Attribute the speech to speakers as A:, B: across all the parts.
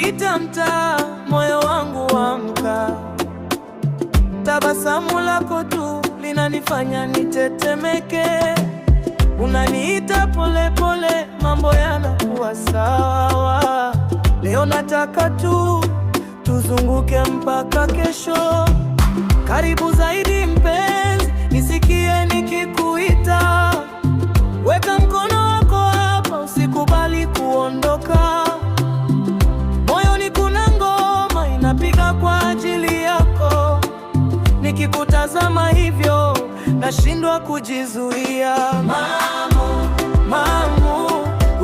A: Unapopita mtaa, moyo wangu waamka. Tabasamu lako tu linanifanya nitetemeke. Unaniita pole pole, mambo yanakuwa sawa. Leo nataka tu tuzunguke mpaka kesho. Karibu zaidi mpenzi, nisikie nikikuita. Weka mkono wako hapa, usikubali kuondoka. Moyoni kuna ngoma inapiga kwa ajili yako. Nikikutazama hivyo nashindwa kujizuia. Mamu, mamu,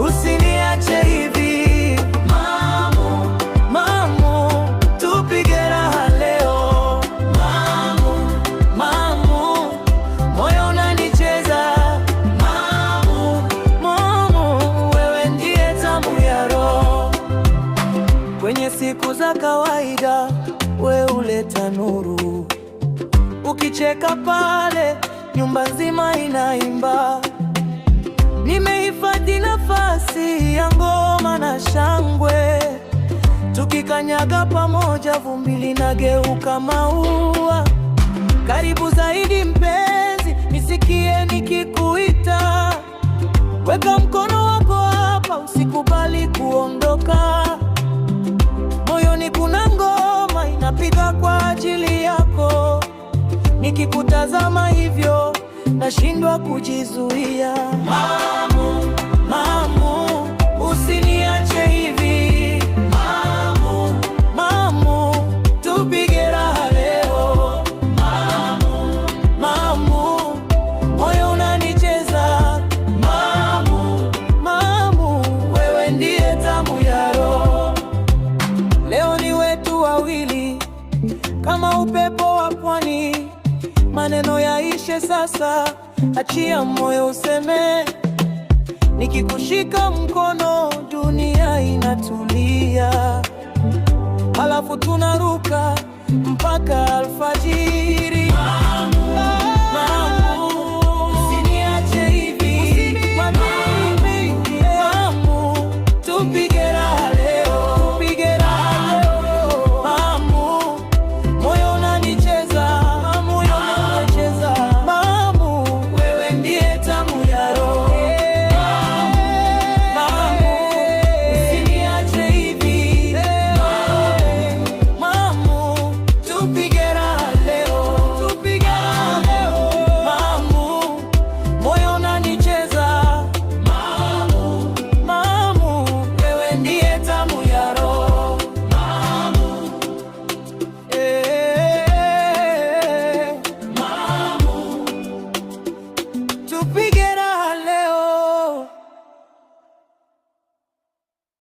A: usiniache hivi. Mamu, mamu, tupige raha leo. Mamu, mamu, moyo unanicheza. Mamu, mamu, wewe ndiye tamu ya roho. Kwenye siku za kawaida wewe huleta nuru. Ukicheka pale nyumba nzima inaimba. Nimehifadhi nafasi ya ngoma na shangwe. Tukikanyaga pamoja vumbi linageuka maua. Karibu zaidi mpenzi, nisikie nikikuita. Weka mkono wako hapa, usikubali kuondoka. Moyoni kuna ngoma inapiga kwa ajili yako. Nikikutazama hivyo nashindwa kujizuia. Mamu, mamu, usiniache hivi. Mamu, mamu, tupige raha leo. Mamu, mamu, moyo unanicheza. Mamu, mamu, wewe ndiye tamu ya roho. Leo ni wetu wawili kama upepo wa pwani. Maneno yaishe sasa, achia moyo useme. Nikikushika mkono dunia inatulia. Halafu tunaruka mpaka alfajiri.